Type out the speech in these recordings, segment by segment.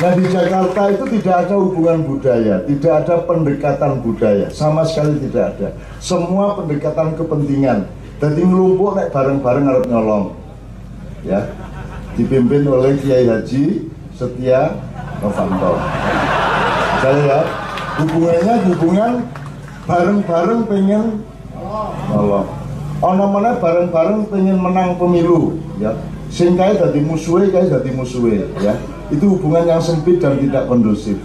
Nah di Jakarta itu tidak ada hubungan budaya, tidak ada pendekatan budaya, sama sekali tidak ada. Semua pendekatan kepentingan. Jadi ngelumpuk nek bareng-bareng harus nyolong, ya, dipimpin oleh Kiai Haji Setia Novanto. Saya ya, hubungannya hubungan bareng-bareng pengen nyolong. Ono mana bareng-bareng pengen menang pemilu, ya. Sing kae dadi musuhe, ya. Itu hubungan yang sempit dan tidak kondusif.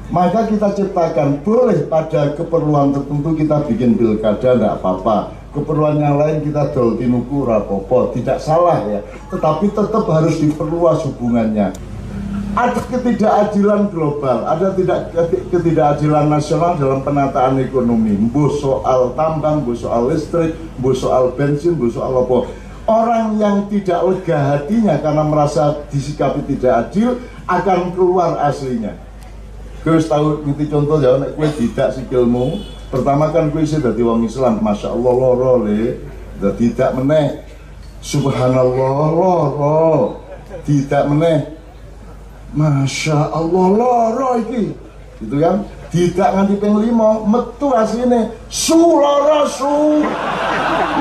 Maka kita ciptakan, boleh pada keperluan tertentu kita bikin pilkada, enggak apa-apa. Keperluan yang lain kita dol tinuku rapopo, tidak salah ya. Tetapi tetap harus diperluas hubungannya. Ada ketidakadilan global, ada ketidakadilan nasional dalam penataan ekonomi. Mbuh soal tambang, mbuh soal listrik, mbuh soal bensin, mbuh soal apa. Orang yang tidak lega hatinya karena merasa disikapi tidak adil akan keluar aslinya. Gue tahu ngerti contoh ya, nek gue tidak sikilmu. Pertama kan gue sih dari wong Islam, masya Allah loro le, tidak meneh, subhanallah loro, tidak meneh, masya Allah loro iki, gitu kan? Tidak nganti ping 5, metu asline su loro su,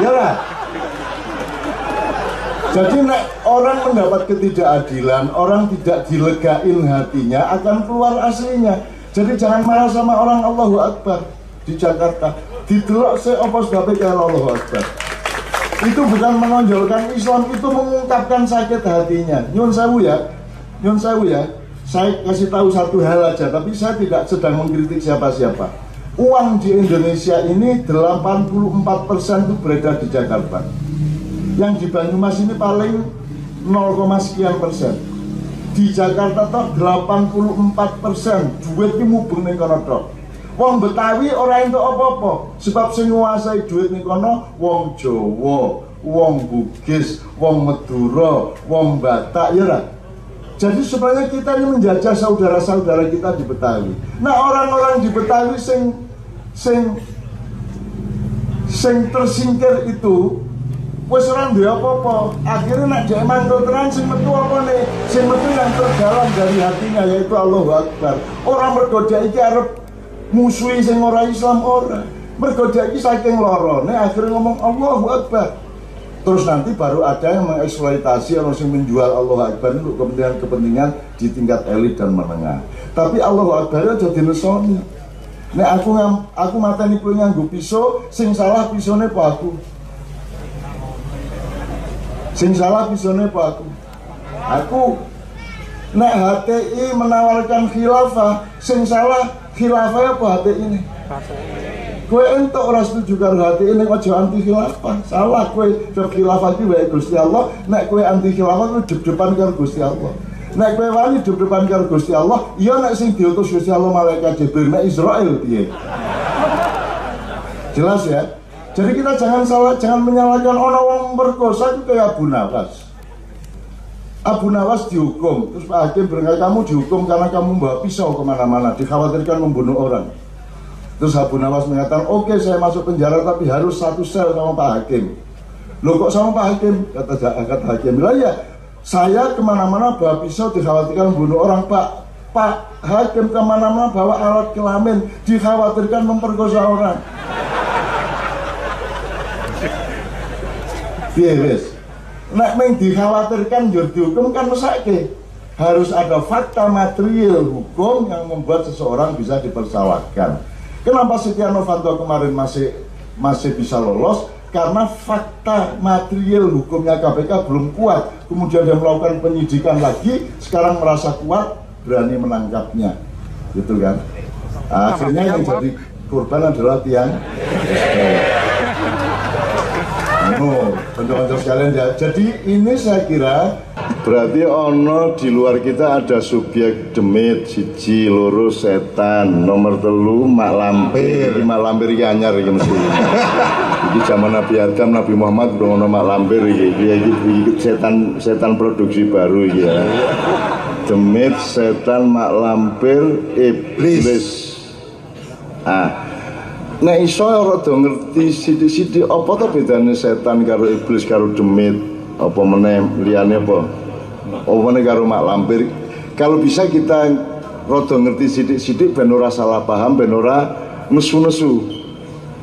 ya lah. Jadi nek orang mendapat ketidakadilan, orang tidak dilegain hatinya, akan keluar aslinya. Jadi jangan marah sama orang Allahu Akbar di Jakarta. Didelok se apa sebabnya kayak Allahu Akbar. Itu bukan menonjolkan Islam, itu mengungkapkan sakit hatinya. Nyun sewu ya. Saya kasih tahu satu hal aja, tapi saya tidak sedang mengkritik siapa-siapa. Uang di Indonesia ini 84% itu beredar di Jakarta. Yang di Banyumas ini paling 0, sekian persen. Di Jakarta toh 84% duit ini mubeng ning kono tok. Wong Betawi ora entuk apa-apa, sebab sing nguasai duit ning kono wong Jawa, wong Bugis, wong Madura, wong Batak ya ra. Jadi sebenarnya kita ini menjajah saudara-saudara kita di Betawi. Nah, orang-orang di Betawi sing tersingkir itu wis ora duwe apa-apa. Akhirnya nek dhek mantul tenan sing metu apa nih? Sing metu yang terdalam dari hatinya yaitu Allahu Akbar. Orang mergo dhek iki arep musuhi sing ora Islam ora. Mergo dhek iki saking lorone akhirnya ngomong Allahu Akbar. Terus nanti baru ada yang mengeksploitasi atau yang menjual Allahu Akbar untuk kepentingan di tingkat elit dan menengah. Tapi Allahu Akbar aja dinesoni. Nek aku mateni kowe nganggo pisau, sing salah pisone apa aku? Sing salah pisone apa aku? Aku. Nek HTI menawarkan khilafah, sing salah khilafah apa HTI ini? Kowe entuk ora setuju karo HTI nek aja anti khilafah. Salah kowe khilafah iki wae Gusti Allah, nek kowe anti khilafah kowe dep-depan karo Gusti Allah. Nek kowe wani dep-depan karo Gusti Allah, iya nek sing diutus Gusti Allah malaikat Jibril, nek Israel piye? Jelas ya? Jadi kita jangan menyalahkan orang wong merkosa itu kayak Abu Nawas. Abu Nawas dihukum, terus Pak Hakim berkata kamu dihukum karena kamu membawa pisau kemana-mana, dikhawatirkan membunuh orang. Terus Abu Nawas mengatakan, oke, saya masuk penjara tapi harus 1 sel sama Pak Hakim. Loh kok sama Pak Hakim? Kata Hakim, lah ya, saya kemana-mana bawa pisau dikhawatirkan membunuh orang. Pak Hakim kemana-mana bawa alat kelamin, dikhawatirkan memperkosa orang. Wis. Nek meng dikhawatirkan njur dihukum kan mesake. Harus ada fakta material hukum yang membuat seseorang bisa dipersalahkan. Kenapa Setia Novanto kemarin masih bisa lolos? Karena fakta material hukumnya KPK belum kuat. Kemudian dia melakukan penyidikan lagi, sekarang merasa kuat, berani menangkapnya. Gitu kan? Akhirnya yang jadi korban adalah tiang. Konco-konco sekalian ya. Jadi ini saya kira berarti ono di luar kita ada subjek demit, siji, loro, setan, nomor 3 mak lampir. Mak lampir iki anyar iki mesti. Iki zaman Nabi Adam, Nabi Muhammad udah ono mak lampir iki setan produksi baru iki ya. Demit, setan, mak lampir, iblis. Nek iso rada ngerti sithik-sithik apa to bedane setan karo iblis karo demit, apa meneh liyane apa? Apa meneh karo mak lampir? Kalau bisa kita rada ngerti sidik-sidik ben ora salah paham, ben ora nesu-nesu.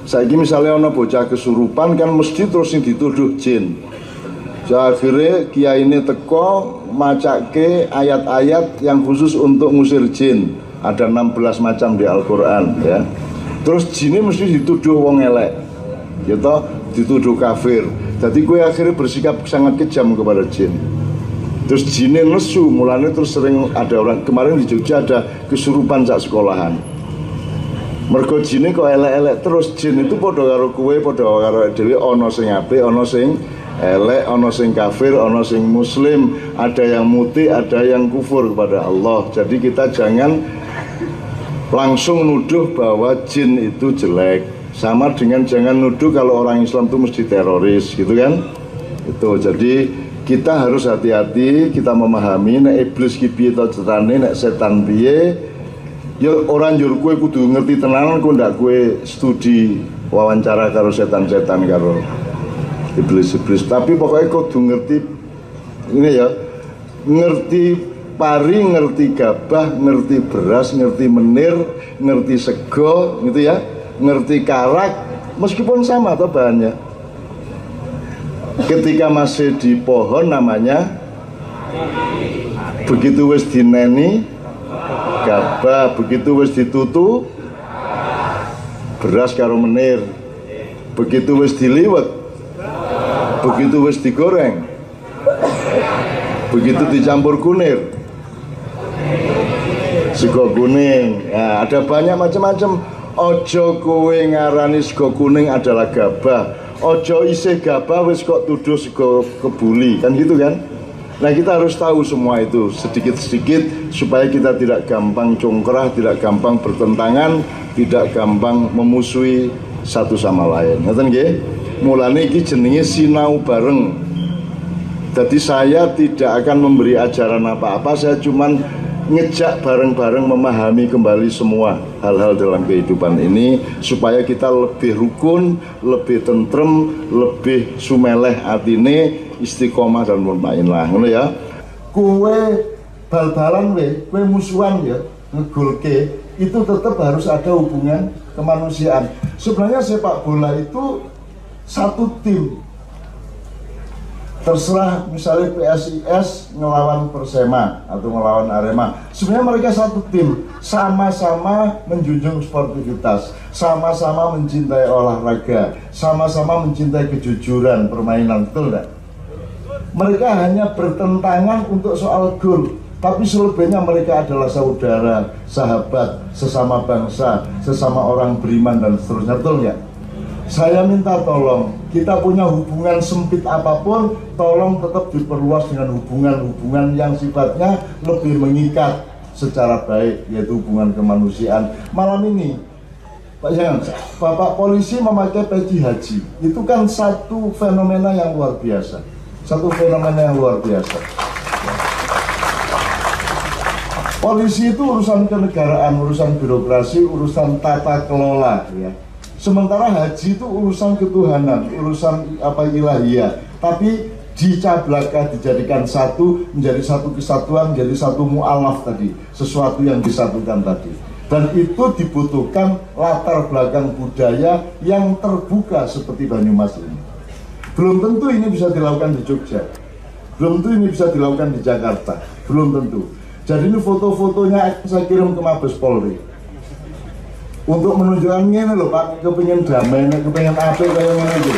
Saiki misalnya ana bocah kesurupan kan mesti terus sing dituduh jin. Akhirnya kiai ini teko macake ayat-ayat yang khusus untuk ngusir jin. Ada 16 macam di Al-Quran ya. Terus jinnya mesti dituduh wong elek, gitu, dituduh kafir. Jadi gue akhirnya bersikap sangat kejam kepada jin. Terus jinnya nesu, mulanya terus sering ada orang, kemarin di Jogja ada kesurupan sak sekolahan. Mergo jinnya kok elek-elek terus, jin itu podo karo kue, podo karo dewi, ono sing apik, ono sing elek, ono sing kafir, ono sing muslim, ada yang muti, ada yang kufur kepada Allah. Jadi kita jangan langsung nuduh bahwa jin itu jelek. Sama dengan jangan nuduh kalau orang Islam itu mesti teroris, gitu kan? Itu jadi kita harus hati-hati, kita memahami nek iblis ki piye to carane, nek setan piye. Ya orang njur kowe kudu ngerti tenanan, kok ndak kowe studi wawancara karo setan-setan karo iblis-iblis. Tapi pokoknya kudu ngerti ini ya, ngerti pari, ngerti gabah, ngerti beras, ngerti menir, ngerti sego, gitu ya, ngerti karak, meskipun sama atau bahannya. Ketika masih di pohon namanya, begitu wis dineni gabah, begitu wis ditutu beras karo menir, begitu wis diliwet, begitu wis digoreng, begitu dicampur kunir, sego kuning. Nah, ada banyak macam-macam. Ojo kowe ngarani sego kuning adalah gabah, ojo isih gabah wis kok tuduh sego kebuli, kan gitu kan. Nah kita harus tahu semua itu sedikit-sedikit supaya kita tidak gampang congkrah, tidak gampang bertentangan, tidak gampang memusuhi satu sama lain. Ngerti nggih? Mulane iki jenenge sinau bareng. Jadi saya tidak akan memberi ajaran apa-apa, saya cuman ngejak bareng-bareng memahami kembali semua hal-hal dalam kehidupan ini supaya kita lebih rukun, lebih tentrem, lebih sumeleh atine, istiqomah dan mutmainlah, ngono ya. Kue bal-balan kue musuhan ya, ngegolke, itu tetap harus ada hubungan kemanusiaan. Sebenarnya sepak bola itu satu tim. Terserah misalnya PSIS ngelawan Persema atau ngelawan Arema, sebenarnya mereka satu tim, sama-sama menjunjung sportivitas, sama-sama mencintai olahraga, sama-sama mencintai kejujuran permainan, betul enggak? Mereka hanya bertentangan untuk soal gol, tapi selebihnya mereka adalah saudara, sahabat, sesama bangsa, sesama orang beriman dan seterusnya, betul enggak? Saya minta tolong, kita punya hubungan sempit apapun, tolong tetap diperluas dengan hubungan-hubungan yang sifatnya lebih mengikat secara baik, yaitu hubungan kemanusiaan. Malam ini, Bapak polisi memakai peci haji, itu kan satu fenomena yang luar biasa. Satu fenomena yang luar biasa. Polisi itu urusan kenegaraan, urusan birokrasi, urusan tata kelola, ya. Sementara haji itu urusan ketuhanan, urusan apa ilahiyah. Tapi dicablakkan, dijadikan satu, menjadi satu kesatuan, menjadi satu mu'alaf tadi, sesuatu yang disatukan tadi. Dan itu dibutuhkan latar belakang budaya yang terbuka seperti Banyumas ini. Belum tentu ini bisa dilakukan di Jogja, belum tentu ini bisa dilakukan di Jakarta, belum tentu. Jadi ini foto-fotonya saya kirim ke Mabes Polri untuk menunjukkan ini loh Pak, kepengen damai, kepengen apa kayak ini.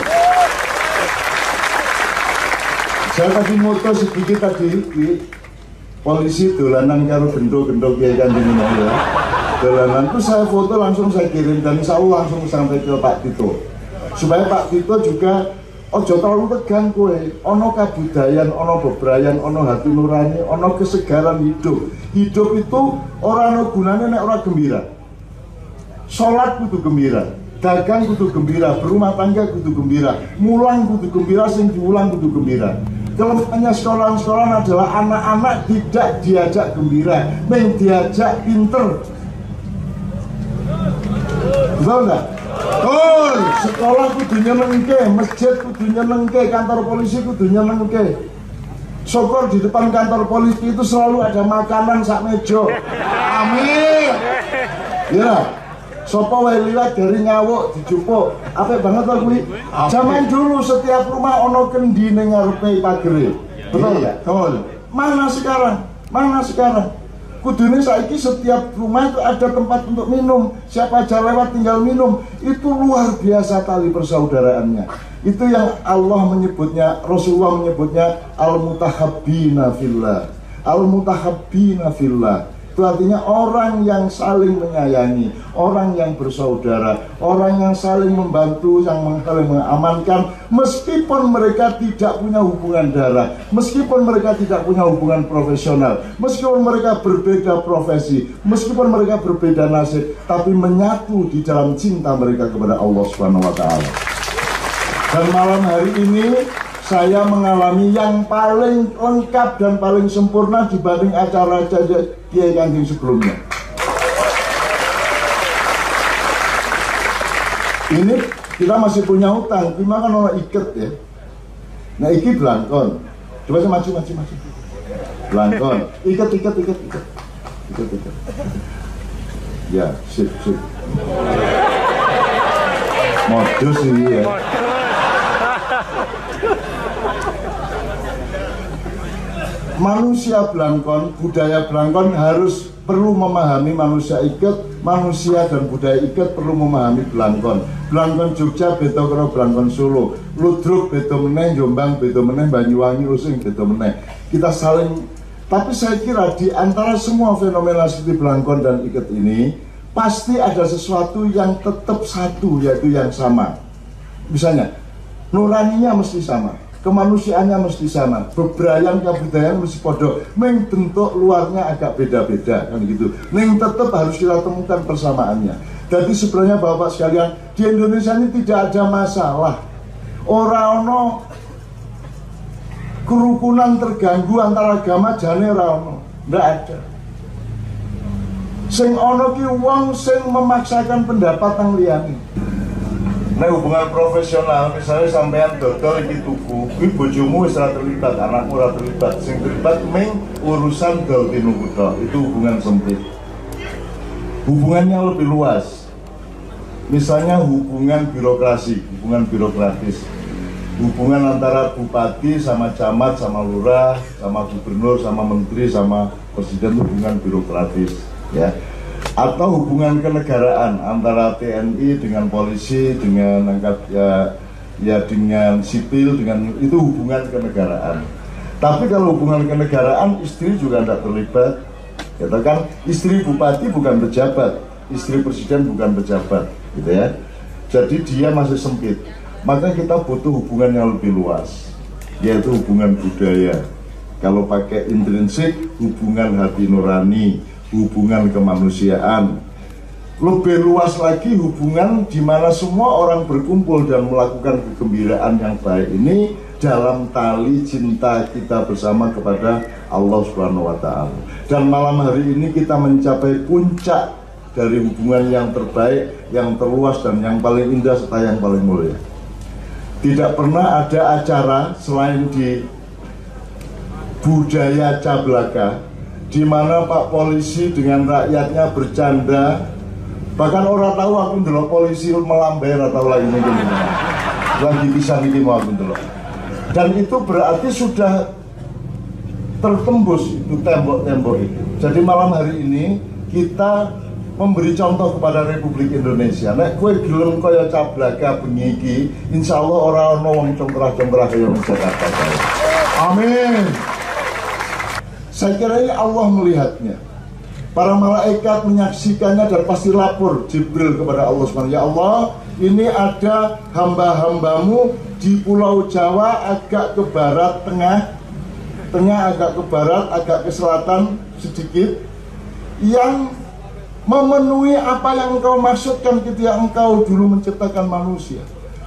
Saya tadi moto sedikit tadi di polisi dolanan karo gendok-gendok ya kan ini ya. Dolanan itu saya foto langsung saya kirim dan insya Allah langsung sampai ke Pak Tito supaya Pak Tito juga ojo terlalu tegang kowe, ono kabudayan, ono bebrayan, ono hati nurani, ono kesegaran hidup. Hidup itu orang ono gunanya nek orang gembira. Sholat kudu gembira, dagang kudu gembira, berumah tangga kudu gembira, mulang kudu gembira, sing diulang kudu gembira. Kelemahannya sekolah-sekolah adalah anak-anak tidak diajak gembira, men diajak pinter. Betul nggak? Oh, sekolah kudu nyenengke, masjid kudu nyenengke, kantor polisi kudu nyenengke. Syukur di depan kantor polisi itu selalu ada makanan sak mejo. Amin. Ya. Sopo wae liwat dari nyawuk dijupuk. Apik banget lah kuwi. Zaman dulu setiap rumah ono kendi ning ngarepe pagere. Betul ya? Betul. Mana sekarang? Mana sekarang? Kudune saiki setiap rumah itu ada tempat untuk minum. Siapa aja lewat tinggal minum. Itu luar biasa tali persaudaraannya. Itu yang Allah menyebutnya, Rasulullah menyebutnya al-mutahabbina fillah. Al-mutahabbina fillah. Itu artinya orang yang saling menyayangi, orang yang bersaudara, orang yang saling membantu, yang saling mengamankan, meskipun mereka tidak punya hubungan darah, meskipun mereka tidak punya hubungan profesional, meskipun mereka berbeda profesi, meskipun mereka berbeda nasib, tapi menyatu di dalam cinta mereka kepada Allah Subhanahu wa Ta'ala. Dan malam hari ini saya mengalami yang paling lengkap dan paling sempurna dibanding acara-acara Kiai Kanjeng sebelumnya. Ini kita masih punya utang, cuma kan orang iket ya. Nah iki belangkon. Coba saya maju. Belangkon. Iket. Ya, sip. Modus ini ya. Manusia belangkon, budaya belangkon harus perlu memahami manusia iket, manusia dan budaya iket perlu memahami belangkon. Belangkon Jogja beda karo belangkon Solo, Ludruk beda meneh, Jombang beda meneh, Banyuwangi Using beda meneh. Kita saling, tapi saya kira di antara semua fenomena seperti belangkon dan iket ini pasti ada sesuatu yang tetap satu, yaitu yang sama. Misalnya nuraninya mesti sama, kemanusiaannya mesti sama, bebrayan kebudayaan mesti podo, meng bentuk luarnya agak beda-beda kan gitu. Neng tetap harus kita temukan persamaannya. Jadi sebenarnya Bapak sekalian, di Indonesia ini tidak ada masalah. Orang kerukunan terganggu antara agama jane ora ono, ndak ada. Sing ono ki wong sing memaksakan pendapat nang liyane. Nah hubungan profesional, misalnya sampean dodol iki tuku, kuwi bojomu wis ora terlibat, anakmu ora terlibat, sing terlibat meng urusan dol tinuku tok. Itu hubungan sempit. Hubungannya lebih luas. Misalnya hubungan birokrasi, hubungan birokratis. Hubungan antara bupati sama camat sama lurah, sama gubernur sama menteri sama presiden, hubungan birokratis, ya. Atau hubungan kenegaraan antara TNI dengan polisi, dengan angkat ya dengan sipil, dengan itu hubungan kenegaraan. Tapi kalau hubungan kenegaraan, istri juga tidak terlibat. Katakan istri bupati bukan pejabat, istri presiden bukan pejabat, gitu ya. Jadi dia masih sempit. Makanya kita butuh hubungan yang lebih luas, yaitu hubungan budaya. Kalau pakai intrinsik, hubungan hati nurani, hubungan kemanusiaan. Lebih luas lagi hubungan di mana semua orang berkumpul dan melakukan kegembiraan yang baik ini dalam tali cinta kita bersama kepada Allah Subhanahu wa Ta'ala. Dan malam hari ini kita mencapai puncak dari hubungan yang terbaik, yang terluas dan yang paling indah serta yang paling mulia. Tidak pernah ada acara selain di budaya Cablaka di mana Pak Polisi dengan rakyatnya bercanda, bahkan orang tahu aku ndelok polisi melambai atau lagi bisa ini mau aku ndelok. Dan itu berarti sudah tertembus itu tembok-tembok itu. Jadi malam hari ini kita memberi contoh kepada Republik Indonesia. Nek kowe gelem kaya Cablaka bengi iki, insyaallah ora ono wong congkrah-congkrah kaya wong Jakarta. Amin. Saya kira ini Allah melihatnya. Para malaikat menyaksikannya dan pasti lapor Jibril kepada Allah SWT. Ya Allah, ini ada hamba-hambamu di Pulau Jawa agak ke barat tengah agak ke barat, agak ke selatan sedikit, yang memenuhi apa yang engkau maksudkan ketika engkau dulu menciptakan manusia.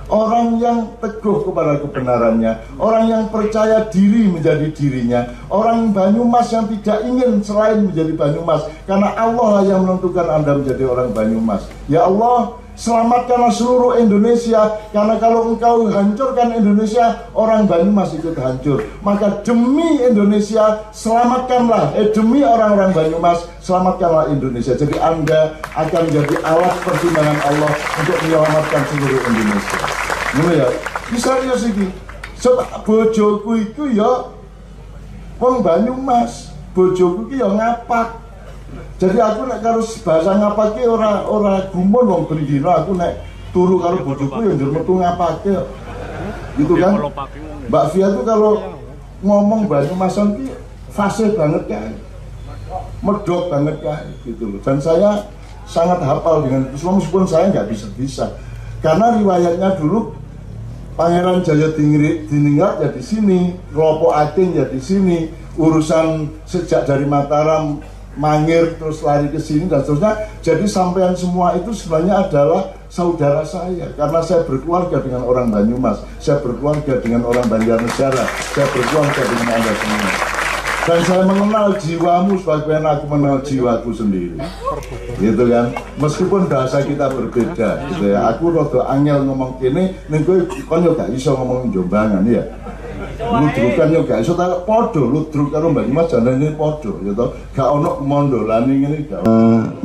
Orang yang teguh kepada kebenarannya, orang yang percaya diri menjadi dirinya, orang Banyumas yang tidak ingin selain menjadi Banyumas, karena Allah lah yang menentukan Anda menjadi orang Banyumas. Ya Allah, Selamatkanlah seluruh Indonesia, karena kalau engkau hancurkan Indonesia, orang Banyumas ikut hancur. Maka demi Indonesia, selamatkanlah, demi orang-orang Banyumas, selamatkanlah Indonesia. Jadi Anda akan menjadi alat pertimbangan Allah untuk menyelamatkan seluruh Indonesia. Ngono ya, bisa ya siki. Sebab bojoku iku ya wong Banyumas, bojoku iki ya ngapak. Jadi aku nek karo bahasa ngapake ora gumun wong bendina, aku nek turu karo bojoku ya njur metu ngapake. Gitu kan. Mbak Fia tuh kalau ngomong Banyumasan ki fasih banget kan. Medok banget kan gitu loh. Dan saya sangat hafal dengan itu, meskipun saya nggak bisa. Karena riwayatnya dulu Pangeran Jayadiningrat ya di sini, Klopo Ating ya di sini, urusan sejak dari Mataram Mangir terus lari ke sini dan seterusnya. Jadi sampean semua itu sebenarnya adalah saudara saya, karena saya berkeluarga dengan orang Banyumas, saya berkeluarga dengan orang Banjarnegara, saya berkeluarga dengan Anda semua. Dan saya mengenal jiwamu sebagaimana aku mengenal jiwaku sendiri, gitu kan. Meskipun bahasa kita berbeda, gitu ya. Aku rada angel ngomong kene, ning kowe kon yo gak iso ngomong Jombangan ya. Ludruk kan yo gak iso tak padha ludruk karo Banyumas janane padha ya to. Gak ono mondolane ngene gak.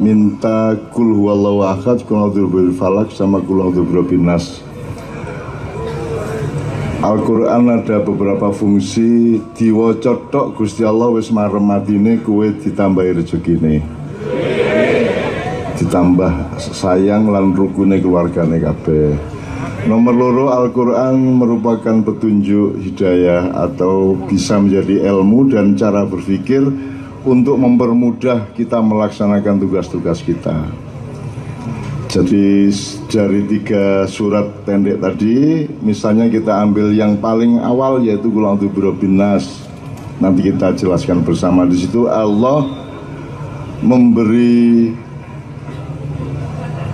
Minta kul huwallahu ahad, kul a'udzu birabbil falaq sama kul a'udzu birabbin nas. Al-Quran ada beberapa fungsi, diwaca tok Gusti Allah wis marem matine kowe ditambahi rezekine. Ditambah sayang lan rukune keluargane kabeh. Nomor loro, Al-Quran merupakan petunjuk hidayah atau bisa menjadi ilmu dan cara berpikir untuk mempermudah kita melaksanakan tugas-tugas kita. Jadi dari 3 surat pendek tadi, misalnya kita ambil yang paling awal yaitu Qul a'udzu birabbin nas. Nanti kita jelaskan bersama. Di situ Allah memberi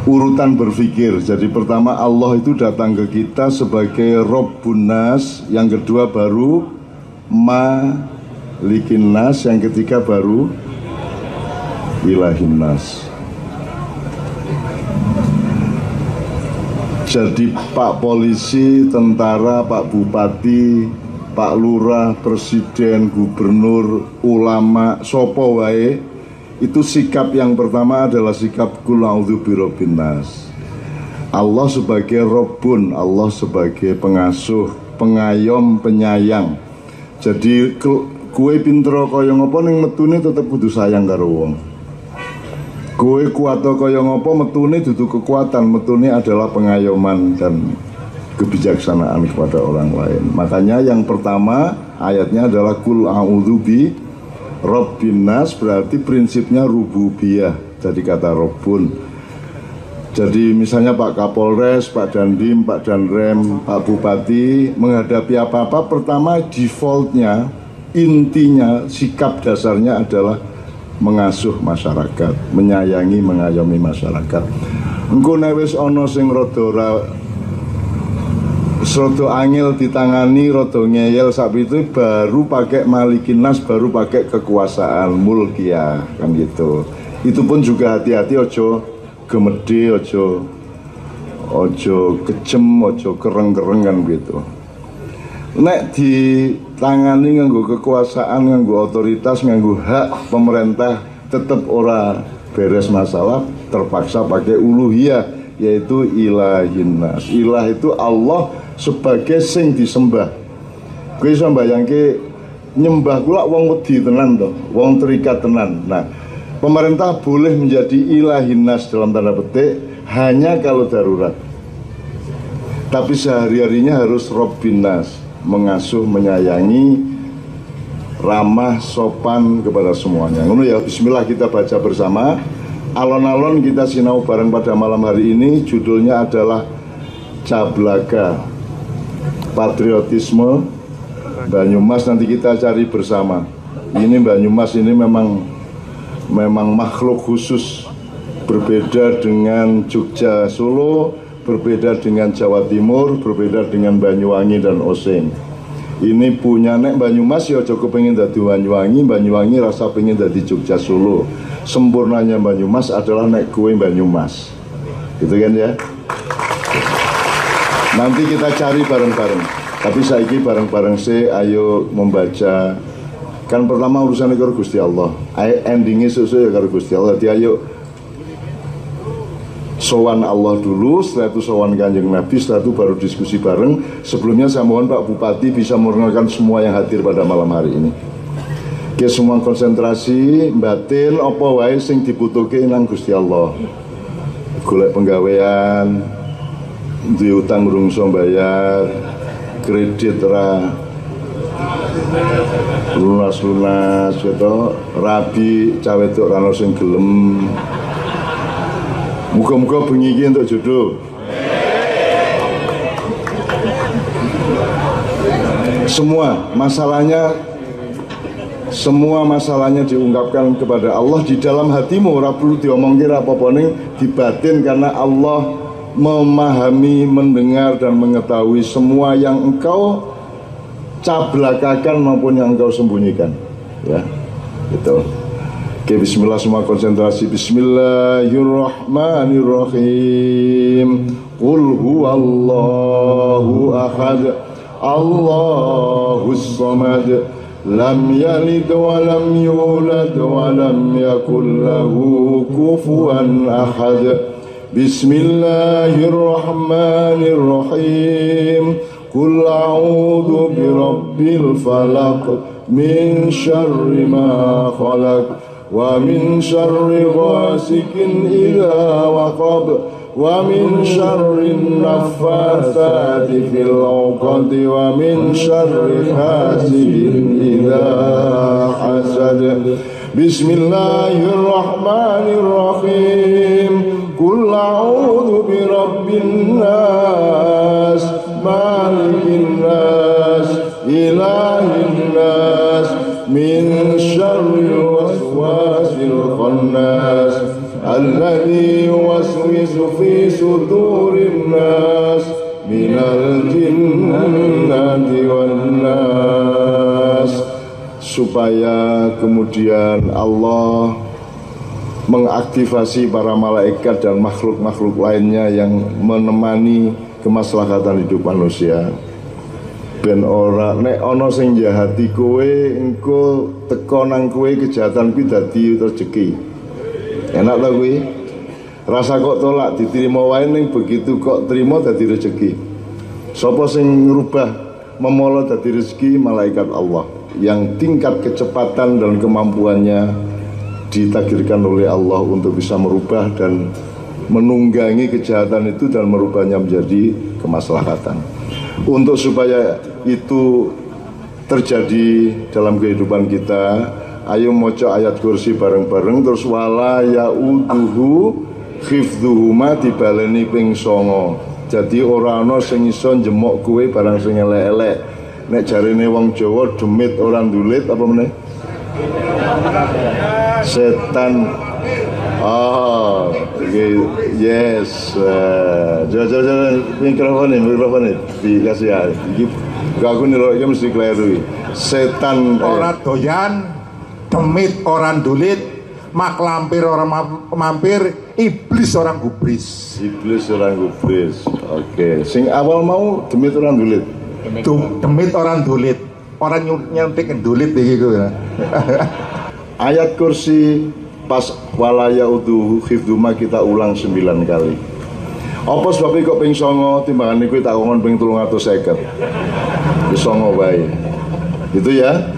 urutan berpikir. Jadi pertama Allah itu datang ke kita sebagai Rabbun nas, yang kedua baru Malikin nas, yang ketiga baru Ilahin nas. Jadi Pak Polisi, tentara, Pak Bupati, Pak Lurah, Presiden, Gubernur, ulama, sopo wae, itu sikap yang pertama adalah sikap Qul a'udzu birabbin nas. Allah sebagai Rabbun, Allah sebagai pengasuh, pengayom, penyayang. Jadi kue pinter kaya ngopo ning metune tetep kudu sayang karo wong. Kowe kuat kaya ngopo metune dudu kekuatan, metune adalah pengayoman dan kebijaksanaan kepada orang lain. Makanya yang pertama ayatnya adalah Qul a'udzu bi rabbin nas, berarti prinsipnya rububiyah. Jadi kata Rabbun. Jadi misalnya Pak Kapolres, Pak Dandim, Pak Danrem, Pak Bupati menghadapi apa-apa, pertama defaultnya, intinya, sikap dasarnya adalah mengasuh masyarakat, menyayangi, mengayomi masyarakat. Engko nek wis ana sing rada angel ditangani, rada ngeyel sak itu baru pakai Malikin nas, baru pakai kekuasaan mulkiyah kan gitu. Itu pun juga hati-hati, ojo gemede, ojo kejem, ojo kereng-kereng kan gitu. Nek ditangani nganggo kekuasaan, nganggo otoritas, nganggo hak pemerintah, tetap ora beres masalah, terpaksa pakai uluhiyah, yaitu ilahin nas. Ilah itu Allah sebagai sing disembah. Kowe iso mbayangke nyembah kula wong wedi tenan to, wong terikat tenan. Nah, pemerintah boleh menjadi ilahin nas dalam tanda petik hanya kalau darurat. Tapi sehari-harinya harus Rabbin nas, mengasuh, menyayangi, ramah, sopan kepada semuanya. Ngono ya, bismillah kita baca bersama. Alon-alon kita sinau bareng pada malam hari ini, judulnya adalah Cablaga, Patriotisme Banyumas. Nanti kita cari bersama. Ini Banyumas ini memang makhluk khusus, berbeda dengan Jogja, Solo, berbeda dengan Jawa Timur, berbeda dengan Banyuwangi dan Osing. Ini punya nek Banyumas ya aja kepengin dadi Banyuwangi, Banyuwangi rasa pengen dadi Jogja, Solo. Sempurnanya Banyumas adalah nek kowe Banyumas. gitu kan ya. Nanti kita cari bareng-bareng. Tapi saiki bareng-bareng ayo membaca. Kan pertama urusan karo Gusti Allah. Endingnya sesuai ya karo Gusti Allah. Jadi ayo sowan Allah dulu, setelah itu sowan Kanjeng Nabi, setelah itu baru diskusi bareng. Sebelumnya saya mohon Pak Bupati bisa mendengarkan semua yang hadir pada malam hari ini. Oke, semua konsentrasi, batin, apa wae sing dibutuhke nang Gusti Allah. Golek penggawean, duwe utang urung iso bayar, kredit ra lunas-lunas gitu, rabi cawe wedok ra ono sing gelem. Muga-muga bengi iki entuk jodoh. Semua masalahnya diungkapkan kepada Allah di dalam hatimu, ora perlu diomongke apa-apa ning dibatin, karena Allah memahami, mendengar dan mengetahui semua yang engkau cablakakan maupun yang engkau sembunyikan, ya. Gitu. Oke, bismillah, semua konsentrasi. Bismillahirrahmanirrahim. Qul huwallahu ahad, Allahus samad, lam yalid wa lam yulad wa lam yakul lahu kufuwan ahad. Bismillahirrahmanirrahim. Qul a'udzu birabbil falaq min syarri ma khalaq wa min syarri ghasikin idza waqab wa min syarri naffatsati fil 'uqad wa min syarri hasidin idza hasad. Bismillahirrahmanirrahim. Qul a'udzu birabbin nas, malikin nas, ilahin nas, min syarril waswasil khannas, alladzi yuwaswisu fi sudurin nas, minal jinnati wan nas. Supaya kemudian Allah mengaktifasi para malaikat dan makhluk-makhluk lainnya yang menemani kemaslahatan hidup manusia. Ben ora nek ana sing jahati kowe, engko teko nang kowe kejahatan kuwi dadi rezeki. Enak ta kuwi? Rasa kok tolak diterima wae, ning begitu kok terima dadi rezeki. Sapa sing ngrubah memolo dadi rezeki? Malaikat Allah yang tingkat kecepatan dan kemampuannya ditakdirkan oleh Allah untuk bisa merubah dan menunggangi kejahatan itu dan merubahnya menjadi kemaslahatan. Untuk supaya itu terjadi dalam kehidupan kita, ayo maca ayat kursi bareng-bareng, terus wala yauduhu khifdhuhuma dibaleni ping 9. Jadi ora ana sing iso njemok kowe barang sing elek-elek. Nek jarine wong Jawa demit ora ndulit apa meneh? Setan. Oh, okay. Yes. Jangan mikrofon dikasih ya. Aku nilai iki mesti kleru. Setan ora doyan, demit ora ndulit, mak lampir ora mampir, iblis orang gubris. Iblis orang gubris. Oke. Sing awal mau demit orang dulit. Demit orang dulit. Orang nyuntik ndulit iki ku ya. Ayat kursi pas walaya utuh khifduma kita ulang 9 kali. Apa sebabnya kok ping 9 timbangan niku tak ngomong ping 350. Wis 9 wae. Gitu ya.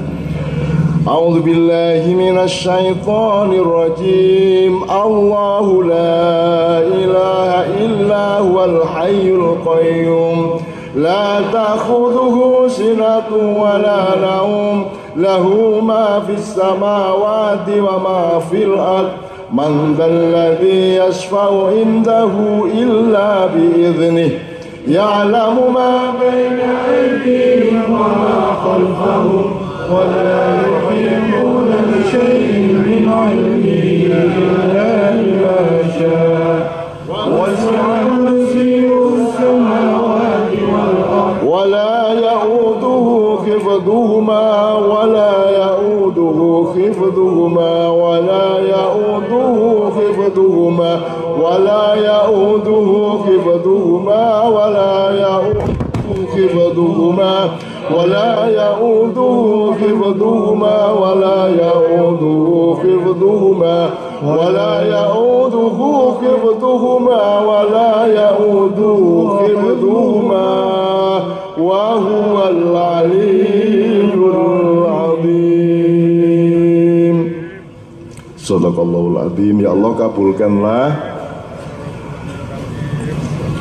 A'udzu billahi minasy syaithanir rajim. Allahu la ilaha illa huwal hayyul qayyum. La ta'khudhuhu sinatun wa la nawm. Lahu ma fis samawati wa ma fil ardh. Man dzalladzi yashfa'u indahu illa bi idhnihi. Ya'lamu ma baina aydihim wa ma khalfahum. ولا يحيطون بشيء من علمه إلا بما شاء وسع كرسيه السماوات والأرض ولا يؤوده حفظهما ولا يؤوده حفظهما ولا يؤوده حفظهما حفظهما ولا يؤوده حفظهما ولا يؤوده حفظهما ولا يؤوده حفظهما ولا يؤوده حفظهما ولا يؤوده حفظهما ولا يؤوده حفظهما وهو العلي العظيم. Sadaqallahul azim. Ya Allah, kabulkanlah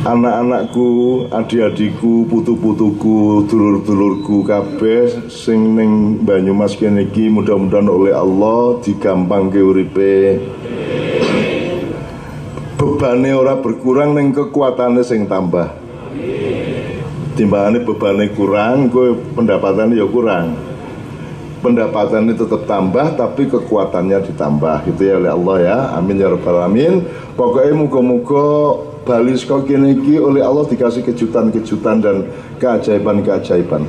anak-anakku, adik-adikku, putu-putuku, dulur-dulurku kabeh sing ning Banyumas kene iki, mudah-mudahan oleh Allah digampangke uripe. Bebane ora berkurang ning kekuatane sing tambah. Timbangane bebane kurang, kowe pendapatane ya kurang. Pendapatannya tetap tambah tapi kekuatannya ditambah, gitu ya oleh Allah ya. Amin ya rabbal alamin. Pokoknya muga-muga Bali saka kene iki oleh Allah dikasih kejutan-kejutan dan keajaiban-keajaiban.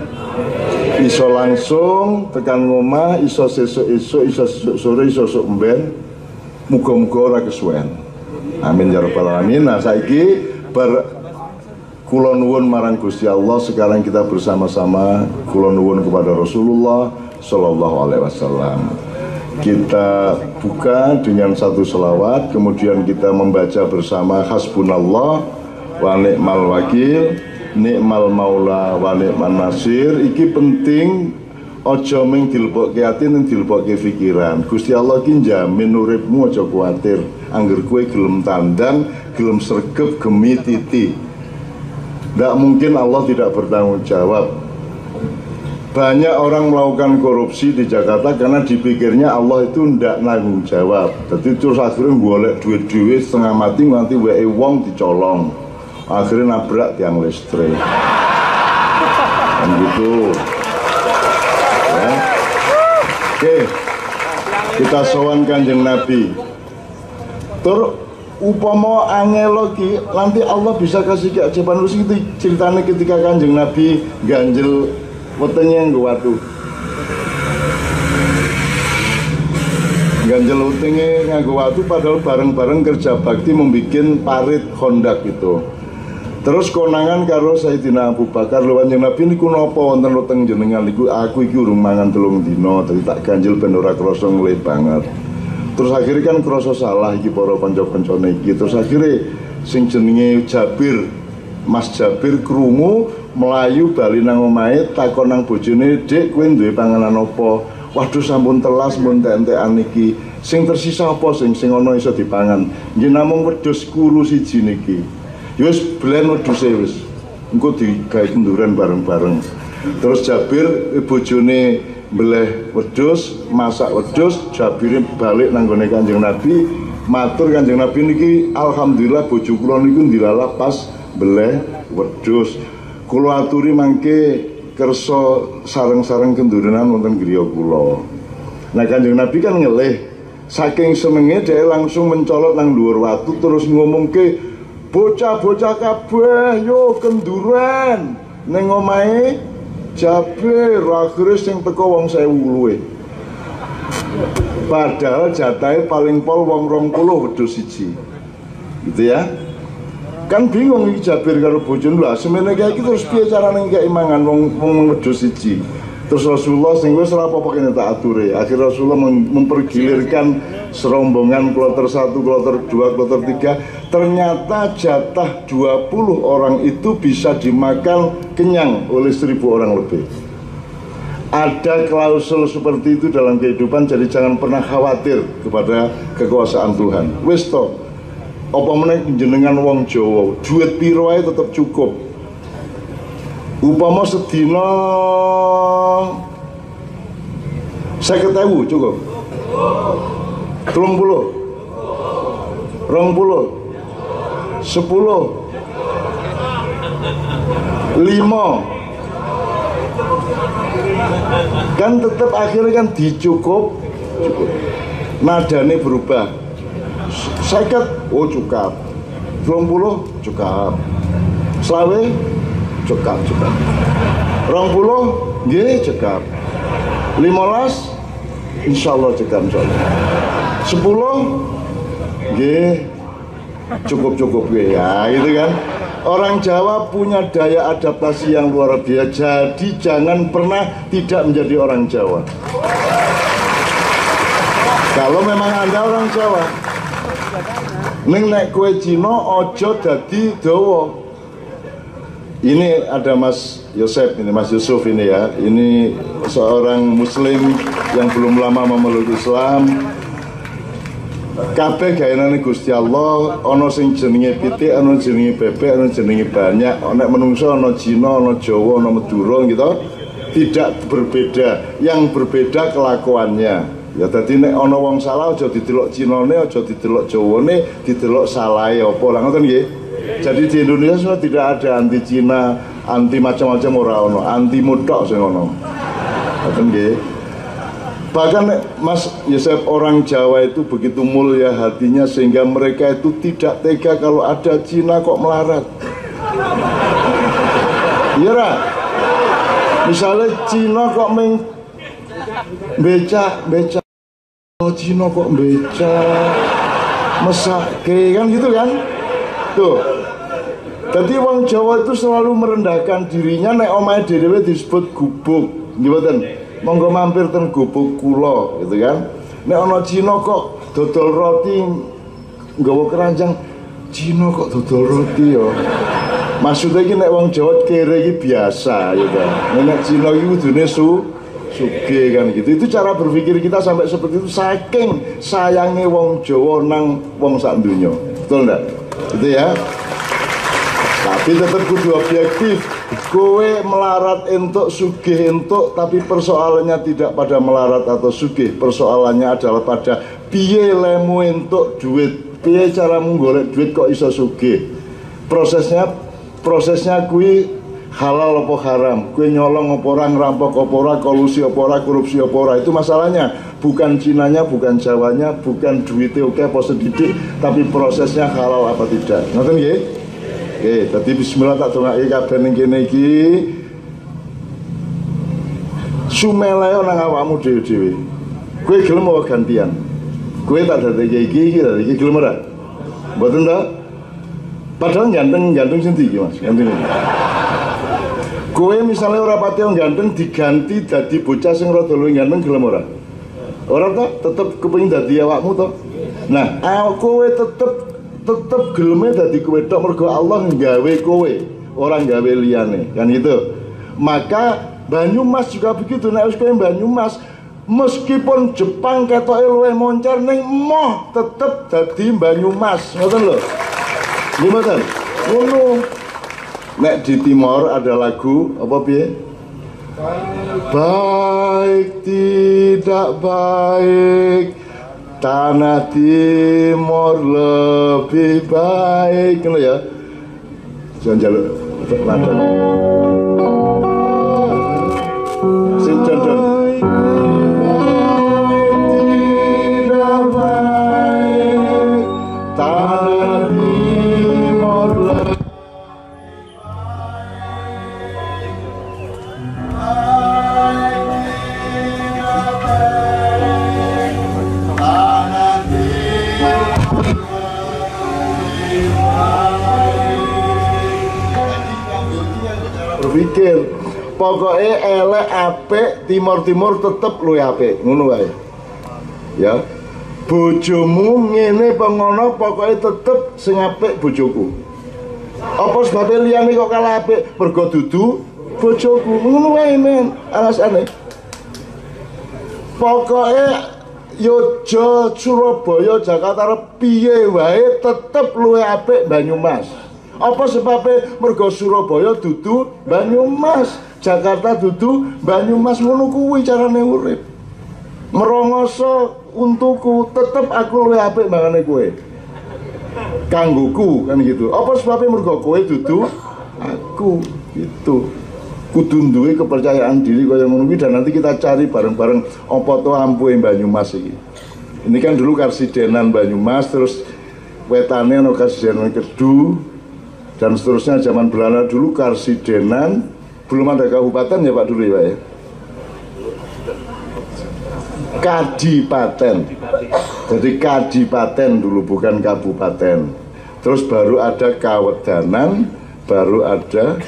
Iso langsung tekan ngomah, iso sesuk-esuk, iso sore, iso sok mben. Muga-muga ora kesuwen. Amin ya rabbal alamin. Nah saiki kula nuwun marang Gusti Allah, sekarang kita bersama-sama kula nuwun kepada Rasulullah Sallallahu Alaihi Wasallam. Kita buka dengan satu selawat, kemudian kita membaca bersama hasbunallah wa ni'mal wakil, ni'mal maula wa ni'man nasir. Iki penting, ojo ming dilebokke ati ning dilebokke pikiran. Gusti Allah ki njamin uripmu, aja kuwatir. Angger kowe gelem tandang, gelem sregep gemi titi. Tidak mungkin Allah tidak bertanggung jawab. Banyak orang melakukan korupsi di Jakarta karena dipikirnya Allah itu tidak nanggung jawab. Jadi terus akhirnya golek duit-duit setengah mati, nanti wae wong dicolong. Akhirnya nabrak tiang listrik. Dan gitu. Ya. Oke. Kita sowan Kanjeng Nabi. Tur upama angel lagi, nanti Allah bisa kasih keajaiban. Terus itu ceritanya ketika Kanjeng Nabi ganjel wetenge nggo watu. Ganjel wetenge nganggo watu padahal bareng-bareng kerja bakti membikin parit Hondak itu. Terus konangan karo Sayyidina Abu Bakar, lho Kanjeng Nabi niku napa wonten weteng jenengan niku, aku iki urung mangan 3 dina, dadi tak ganjel ben ora krasa ngelit banget. Terus akhirnya kan krasa salah iki para kanca-kancane iki. Terus akhirnya sing jenenge Jabir, Mas Jabir krungu melayu bali nang omahe, takon nang bojone, "Dik, kowe duwe panganan apa?" "Waduh, sampun telas mun entek-entekan iki. Sing tersisa apa sing ana iso dipangan?" "Nggih namung wedhus kuru siji niki." "Ya wis belen wedhuse wis. Engko digawe kenduran bareng-bareng." Terus Jabir bojone mbeleh wedhus, masak wedhus, Jabir balik nang gone Kanjeng Nabi, matur Kanjeng Nabi niki, "Alhamdulillah bojo kula niku ndilalah pas mbeleh wedhus. Kula aturi mangke kersa sareng-sareng kenduranan wonten griya kula." Nah Kanjeng Nabi kan ngelih, saking senenge dhek langsung mencolot nang dhuwur watu terus ngomongke, "Bocah-bocah kabeh yo kenduran ning omahe Jabir." Akhirnya sing teko wong 1000 luwih. Padahal jatahe paling pol wong 20 wedhus siji. Gitu ya. Kan bingung iki Jabir karo bojone, lha semene kae iki terus piye carane ngek mangan wong wedhus siji. Terus Rasulullah sing wis ora apa-apa kene tak ature. Akhir Rasulullah mempergilirkan serombongan kloter 1, kloter 2, kloter 3. Ternyata jatah 20 orang itu bisa dimakan kenyang oleh 1000 orang lebih. Ada klausul seperti itu dalam kehidupan, jadi jangan pernah khawatir kepada kekuasaan Tuhan. Wis to, apa meneh jenengan wong Jawa, duit piro ae tetep cukup. Upama sedina 50.000 cukup. 30, 20, 10, 5, kan tetap akhirnya kan dicukup. Nadane berubah. 50, oh cukup. 20, cukup. 20, cukup. 20, nggih cukup. 15, insyaallah cukup insyaallah. 10, nggih Nggih. Cukup-cukup ya, gitu kan. Orang Jawa punya daya adaptasi yang luar biasa. Jadi jangan pernah tidak menjadi orang Jawa. Kalau memang Anda orang Jawa, nek kue Cino ojo dadi dawa. Ini ada Mas Yosef ini, Mas Yusuf ini ya. Ini seorang Muslim yang belum lama memeluk Islam. Kabeh gaenane Gusti Allah, ana sing jenenge pitik, ana jenenge bebek, ana jenenge banyak, ana menungso, ana Cina, ana Jawa, ana Madura gitu. Tidak berbeda, yang berbeda kelakuannya. Ya dadi nek ana wong salah aja didelok Cinane, aja didelok Jawane, didelok salahe apa. Lah ngoten nggih. Jadi di Indonesia sudah tidak ada anti Cina, anti macam-macam ora ono, anti mutok sing ono. Ngoten nggih. Bahkan Mas Yosef, orang Jawa itu begitu mulia hatinya sehingga mereka itu tidak tega kalau ada Cina kok melarat. Iya lah. Misalnya Cina kok beca, oh Cina kok beca, mesake kan gitu kan? Tuh. Jadi orang Jawa itu selalu merendahkan dirinya, nek omahe dhewe disebut gubuk, nggih. Monggo mampir ten gubuk kula gitu kan. Nek ana Cina kok dodol roti nggawa keranjang, Cina kok dodol roti ya. Maksudnya iki nek wong Jawa kere iki biasa ya kan. Nek Cina iki kudune sugih kan gitu. Itu cara berpikir kita sampai seperti itu saking sayange wong Jawa nang wong sak donya. Betul ndak? Gitu ya. Tapi tetap kudu objektif. Kowe melarat entuk sugih entuk, tapi persoalannya tidak pada melarat atau sugih. Persoalannya adalah pada piye lemu entuk duit, piye caramu golek duit kok iso sugih. Prosesnya kuwi halal apa haram, kuwi nyolong apa ora, ngerampok apa ora, kolusi apa ora, korupsi apa ora. Itu masalahnya. Bukan Cinanya, bukan Jawanya, bukan duitnya oke apa sedidik, tapi prosesnya halal apa tidak. Ngoten nggih? Oke, tadi bismillah tak dongake kabeh ning kene iki. Sumelae nang awakmu dhewe-dhewe. Kowe gelem apa gantian? Kowe tak dadeke iki gelem ora? Mboten ta? Padahal ganteng sing iki, Mas. Ganteng. Kowe misale ora pati ganteng diganti dadi bocah sing rada luwih ganteng gelem ora? Ora ta? Tetep kepengin dadi awakmu to. Nah, kowe tetep geleme dadi kowe tok mergo Allah nggawe kowe, orang gawe liyane, kan gitu. Maka Banyumas juga begitu. Nek wis kowe Banyumas, meskipun Jepang ketoke luwih moncer ning emoh tetep dadi Banyumas, ngoten lho. Nggih mboten? Ngono. Nek di Timor ada lagu apa piye? Baik tidak baik, tanah Timor lebih baik, kan ya? Jangan jaluk ladang. Sing condong. Tidak baik, tanah Timor lebih berpikir pokoknya elek apik timur tetep luwih apik, ngono wae ya. Bojomu ngene pengono pokoknya tetep sing apik bojoku. Apa sebabnya liyane kok kalah apik? Mergo dudu bojoku, ngono wae men alasane. Pokoknya Yojo, Surabaya, Jakarta piye wae tetep luwih apik Banyumas. Apa sebabnya? Mergo Surabaya dudu Banyumas, Jakarta dudu Banyumas, ngono kuwi carane urip. Merongoso untukku tetep aku luwih apik mbangane kowe. Kanggoku kan gitu. Apa sebabnya? Mergo kowe dudu aku gitu. Kudu duwe kepercayaan diri kaya ngono kuwi, dan nanti kita cari bareng-bareng apa to ampuhe Banyumas iki. Ini kan dulu Karsidenan Banyumas, terus wetane ana Karsidenan Kedu, dan seterusnya. Zaman Belanda dulu Karsidenan, belum ada kabupaten ya Pak dulu ya Pak ya. Kadipaten. Jadi kadipaten dulu, bukan kabupaten. Terus baru ada kawedanan, baru ada,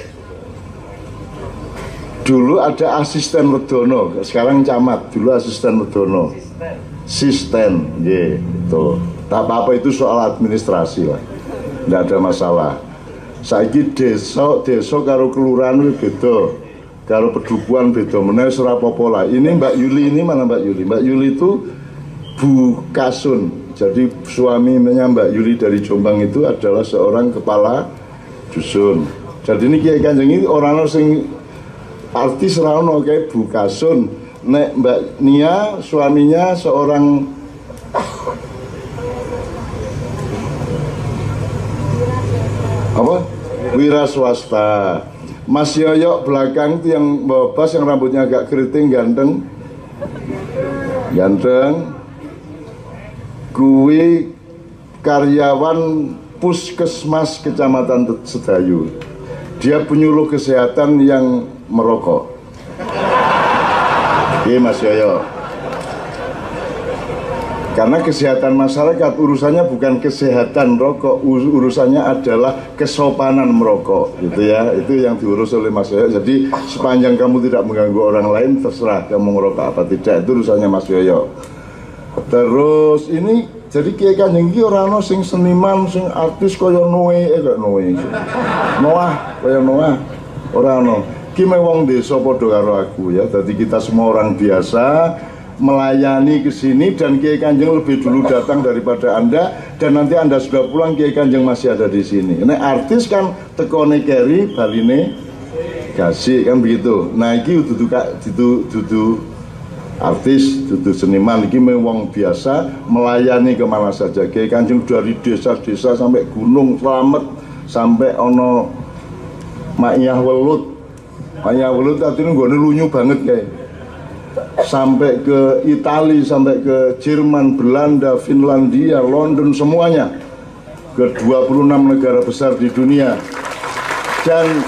dulu ada asisten wedono, sekarang camat, dulu asisten wedono. Sistem, gitu. Tak apa-apa, itu soal administrasi lah, tidak ada masalah. Saiki desa karo kelurahan itu beda, karo pedukuhan beda, meneh ora apa-apa lah. Ini Mbak Yuli, ini mana Mbak Yuli? Mbak Yuli itu Bu Kasun. Jadi suaminya Mbak Yuli dari Jombang itu adalah seorang kepala dusun. Jadi ini Kiai Kanjeng ini orang sing artis rano kayak Bu Kasun. Nek Mbak Nia suaminya seorang apa? Wira swasta. Mas Yoyok belakang itu yang bebas, yang rambutnya agak keriting, ganteng. Kuwi karyawan puskesmas Kecamatan Sedayu. Dia penyuluh kesehatan yang merokok. Iya Mas Yoyo. Karena kesehatan masyarakat urusannya bukan kesehatan rokok, urusannya adalah kesopanan merokok, gitu ya. Itu yang diurus oleh Mas Yoyo. Jadi sepanjang kamu tidak mengganggu orang lain, terserah kamu merokok apa tidak, itu urusannya Mas Yoyo. Terus ini jadi Kiai Kanjeng iki ora ana sing seniman, sing artis kaya Noah kaya Noah. Ora ana. Ki wong desa padha karo aku ya. Jadi kita semua orang biasa melayani ke sini, dan Kiai Kanjeng lebih dulu datang daripada Anda, dan nanti Anda sudah pulang Kiai Kanjeng masih ada di sini. Nek artis kan tekone keri baline gasik kan begitu. Nah iki dudu artis, dudu seniman, iki wong biasa melayani kemana saja. Kiai Kanjeng dari desa-desa sampai Gunung Slamet, sampai ono Makiyah Welut. Makiyah Welut artinya nggone lunyu banget kayak. Sampai ke Italia, sampai ke Jerman, Belanda, Finlandia, London, semuanya. Ke 26 negara besar di dunia. Dan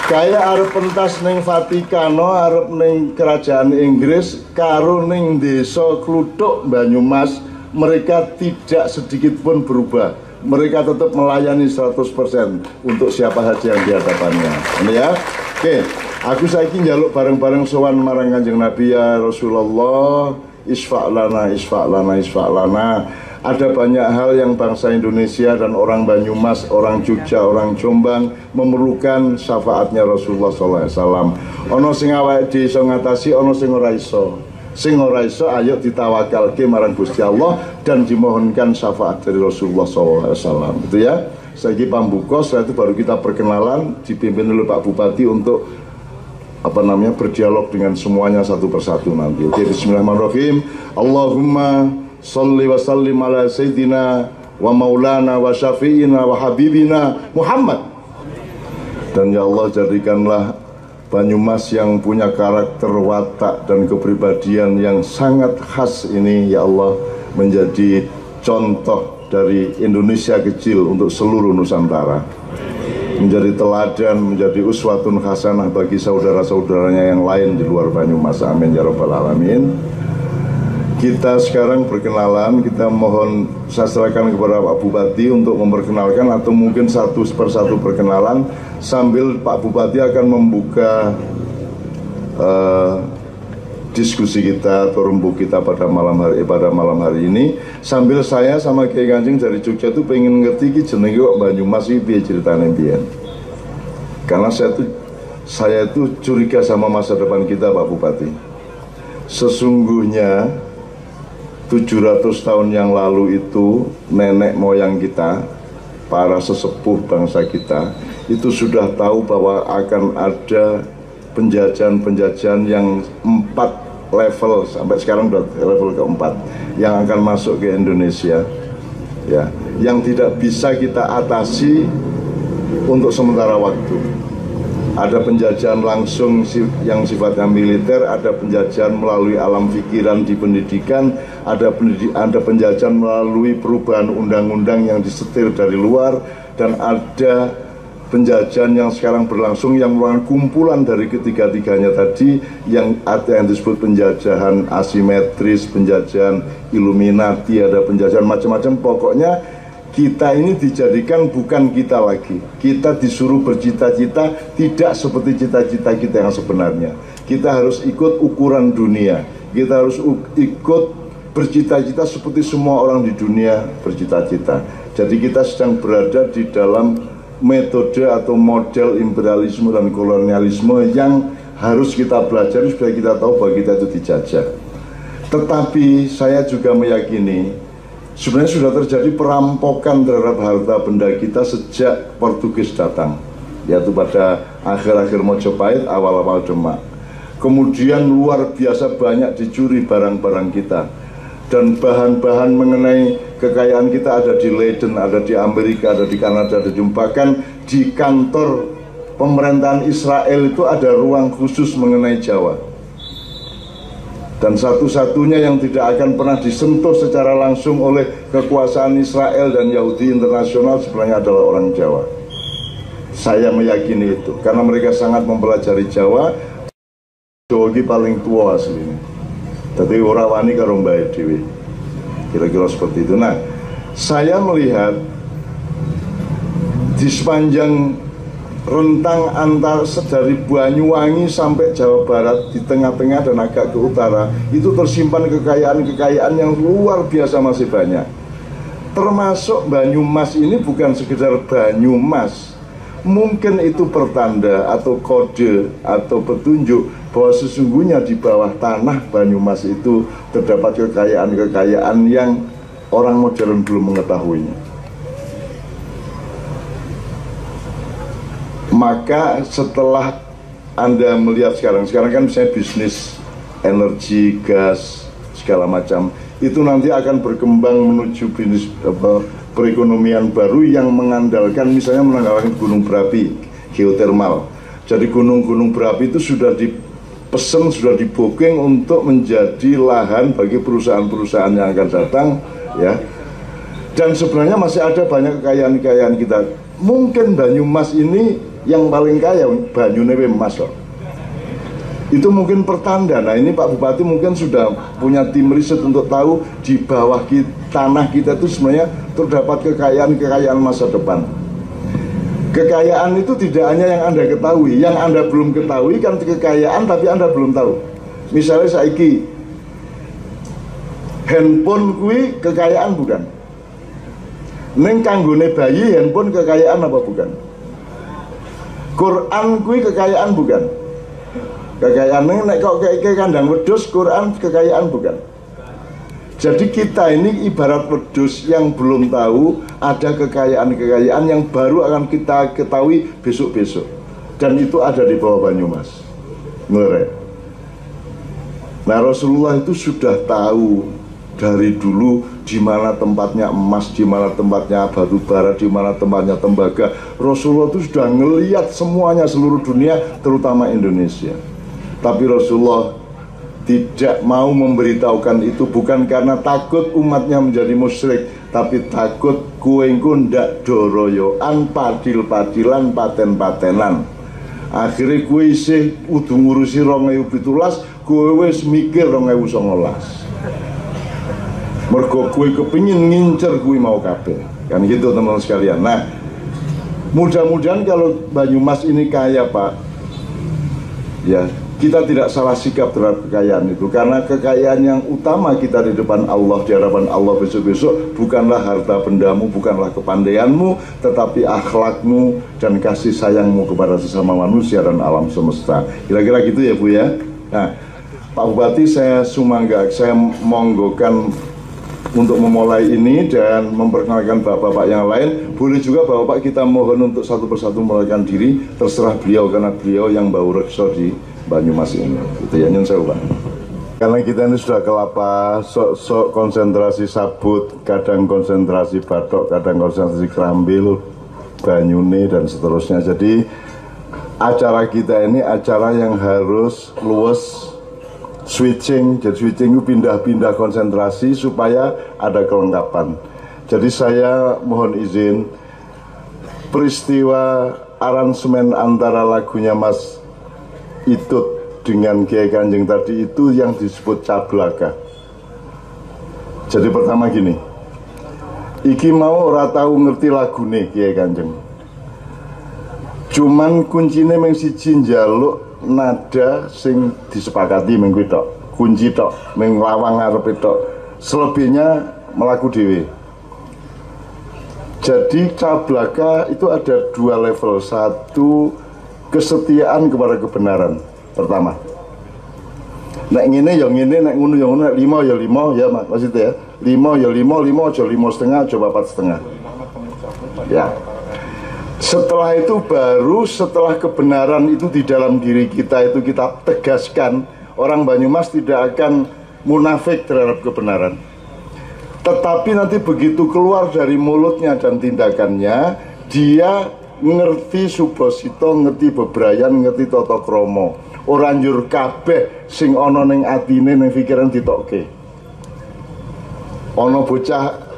kayak arep pentas neng Vatikano, arep neng kerajaan Inggris, karo neng desa Kluthuk Banyumas, mereka tidak sedikit pun berubah. Mereka tetap melayani 100% untuk siapa saja yang di hadapannya. Ini ya. Oke, aku saiki njaluk bareng-bareng sowan marang Kanjeng Nabi, ya Rasulullah, isfa'lana, isfa'lana, isfa'lana. Ada banyak hal yang bangsa Indonesia dan orang Banyumas, orang Jogja, orang Jombang memerlukan syafaatnya Rasulullah SAW. Ono sing awake dhewe iso ngatasi, ono sing ora iso. Sing ora iso ayo ditawakalke marang Gusti Allah dan dimohonkan syafaat dari Rasulullah SAW. Itu ya. Saiki pambuka, setelah itu baru kita perkenalan, dipimpin oleh Pak Bupati untuk berdialog dengan semuanya satu persatu nanti. Oke, bismillahirrahmanirrahim. Allahumma salli wa sallim ala sayyidina wa maulana wa syafi'ina wa habibina Muhammad. Dan ya Allah, jadikanlah Banyumas yang punya karakter, watak, dan kepribadian yang sangat khas ini, ya Allah, menjadi contoh dari Indonesia kecil untuk seluruh Nusantara, menjadi teladan, menjadi uswatun hasanah bagi saudara-saudaranya yang lain di luar Banyumas. Amin ya rabbal alamin. Kita sekarang perkenalan, kita mohon saya serahkan kepada Pak Bupati untuk memperkenalkan, atau mungkin satu persatu perkenalan sambil Pak Bupati akan membuka diskusi kita atau rembuk kita pada malam hari ini, sambil saya sama Kiai Kanjeng dari Jogja itu pengen ngerti ki jenenge kok Banyumas iki piye ceritane mbiyen. Karena saya itu curiga sama masa depan kita, Pak Bupati. Sesungguhnya 700 tahun yang lalu itu nenek moyang kita, para sesepuh bangsa kita itu sudah tahu bahwa akan ada penjajahan-penjajahan yang 4 level, sampai sekarang sudah level keempat yang akan masuk ke Indonesia, ya, yang tidak bisa kita atasi untuk sementara waktu. Ada penjajahan langsung yang sifatnya militer, ada penjajahan melalui alam pikiran di pendidikan, ada penjajahan melalui perubahan undang-undang yang disetir dari luar, dan ada penjajahan yang sekarang berlangsung yang merupakan kumpulan dari ketiga-tiganya tadi, yang ada yang disebut penjajahan asimetris, penjajahan Illuminati, ada penjajahan macam-macam. Pokoknya kita ini dijadikan bukan kita lagi. Kita disuruh bercita-cita tidak seperti cita-cita kita yang sebenarnya. Kita harus ikut ukuran dunia. Kita harus ikut bercita-cita seperti semua orang di dunia bercita-cita. Jadi kita sedang berada di dalam metode atau model imperialisme dan kolonialisme yang harus kita pelajari supaya kita tahu bahwa kita itu dijajah. Tetapi saya juga meyakini sebenarnya sudah terjadi perampokan terhadap harta benda kita sejak Portugis datang, yaitu pada akhir-akhir Mojopahit, awal-awal Demak. Kemudian luar biasa banyak dicuri barang-barang kita, dan bahan-bahan mengenai kekayaan kita ada di Leiden, ada di Amerika, ada di Kanada, ada di, bahkan di kantor pemerintahan Israel itu ada ruang khusus mengenai Jawa. Dan satu-satunya yang tidak akan pernah disentuh secara langsung oleh kekuasaan Israel dan Yahudi internasional sebenarnya adalah orang Jawa. Saya meyakini itu, karena mereka sangat mempelajari Jawa. Jawa ini paling tua aslinya. Jadi ora wani karo mbae dhewe. Kira-kira seperti itu. Nah, saya melihat di sepanjang rentang antar dari Banyuwangi sampai Jawa Barat, di tengah-tengah dan agak ke utara, itu tersimpan kekayaan-kekayaan yang luar biasa masih banyak. Termasuk Banyumas ini bukan sekedar Banyumas. Mungkin itu pertanda atau kode atau petunjuk bahwa sesungguhnya di bawah tanah Banyumas itu terdapat kekayaan-kekayaan yang orang modern belum mengetahuinya. Maka setelah Anda melihat sekarang kan misalnya bisnis energi, gas, segala macam, itu nanti akan berkembang menuju bisnis perekonomian baru yang mengandalkan, misalnya mengandalkan gunung berapi, geotermal. Jadi gunung-gunung berapi itu sudah dipesan, sudah dibooking untuk menjadi lahan bagi perusahaan-perusahaan yang akan datang, ya. Dan sebenarnya masih ada banyak kekayaan-kekayaan kita. Mungkin Banyumas ini yang paling kaya, banyune emas loh. Itu mungkin pertanda. Nah, ini Pak Bupati mungkin sudah punya tim riset untuk tahu di bawah tanah kita itu sebenarnya terdapat kekayaan-kekayaan masa depan. Kekayaan itu tidak hanya yang Anda ketahui, yang Anda belum ketahui kan kekayaan tapi Anda belum tahu. Misalnya saiki handphone kui kekayaan bukan? Neng kanggone bayi handphone kekayaan apa bukan? Quran kui kekayaan bukan? Kekayaan nek kok kayak kandang wedhus, Quran kekayaan bukan? Jadi kita ini ibarat wedhus yang belum tahu ada kekayaan-kekayaan yang baru akan kita ketahui besok-besok. Dan itu ada di bawah Banyumas. Ngere. Nah, Rasulullah itu sudah tahu dari dulu di mana tempatnya emas, di mana tempatnya batu bara, di mana tempatnya tembaga. Rasulullah itu sudah ngelihat semuanya seluruh dunia, terutama Indonesia. Tapi Rasulullah tidak mau memberitahukan itu, bukan karena takut umatnya menjadi musyrik, tapi takut kuengku ndak doroyoan, padil-padilan, paten-patenan. Akhirnya kue isih udah ngurusi 2017, kue wis mikir 2019. Mergo kue kepingin ngincer kue mau kabeh. Kan gitu teman-teman sekalian. Nah, mudah-mudahan kalau Banyumas ini kaya Pak, ya kita tidak salah sikap terhadap kekayaan itu, karena kekayaan yang utama kita di depan Allah, di hadapan Allah besok-besok bukanlah harta bendamu, bukanlah kepandaianmu, tetapi akhlakmu dan kasih sayangmu kepada sesama manusia dan alam semesta. Kira-kira gitu ya Bu ya. Nah, Pak Bupati, saya monggokan untuk memulai ini dan memperkenalkan bapak-bapak yang lain. Boleh juga bapak kita mohon untuk satu persatu memulaikan diri, terserah beliau karena beliau yang bau rekso di Banyumas ini. Itu ya, nyun sewu Pak. Karena kita ini sudah kelapa, sok konsentrasi sabut, kadang konsentrasi batok, kadang konsentrasi kerambil, banyune dan seterusnya. Jadi acara kita ini acara yang harus luwes, switching. Jadi switching itu pindah-pindah konsentrasi supaya ada kelengkapan. Jadi saya mohon izin, peristiwa aransemen antara lagunya Mas Itut dengan Kiai Kanjeng tadi itu yang disebut cablaka. Jadi pertama gini, iki mau ora tau ngerti lagune Kiai Kanjeng, cuman kuncine mung siji, njaluk nada sing disepakati mung kuwi tok, kunci tok, mung lawang ngarepe tok, selebihnya melaku dhewe. Jadi cablaka itu ada dua level. Satu, kesetiaan kepada kebenaran. Pertama, nek ngene ya ngene, nek ngono ya ngono, nek 5 ya 5 ya maksudnya ya. 5 ya 5, 5 aja 5,5, aja 4,5. Ya. Setelah itu baru setelah kebenaran itu di dalam diri kita itu kita tegaskan, orang Banyumas tidak akan munafik terhadap kebenaran. Tetapi nanti begitu keluar dari mulutnya dan tindakannya, dia ngerti subosito, ngerti bebrayan, ngerti tata krama. Ora njur kabeh sing ana ning atine, ning pikiran ditokke. Ana bocah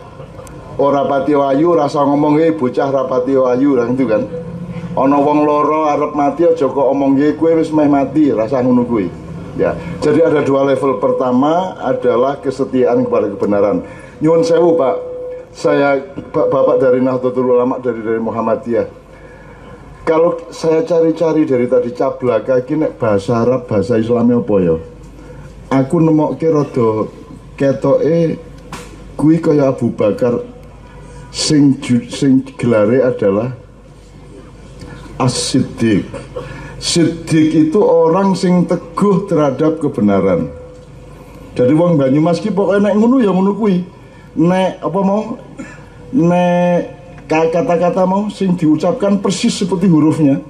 ora pati ayu, rasa ngomong bocah ra pati ayu, lah itu kan. Ana wong loro arep mati aja kok omong kowe wis meh mati, rasa ngono kuwi. Ya, jadi ada dua level. Pertama adalah kesetiaan kepada kebenaran. Nyuwun sewu Pak, saya Bapak dari Nahdlatul Ulama, dari Muhammadiyah. Kalau saya cari-cari dari tadi cablaka iki nek bahasa Arab, bahasa Islamnya apa ya? Aku nemokke rada ketoke kuwi kaya Abu Bakar sing gelare adalah As-Siddiq. Siddiq itu orang sing teguh terhadap kebenaran. Jadi wong Banyumas ki pokoke nek ngono ya ngono kuwi. Nek apa mau, nek kata-kata mau sing diucapkan persis seperti hurufnya.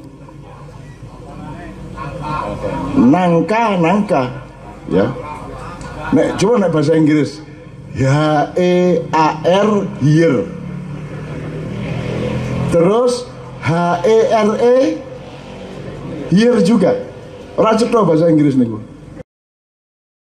Nangka, nangka, ya. Nek coba nek bahasa Inggris, HEAR here. Terus HERE here juga. Ora cetha bahasa Inggris niku.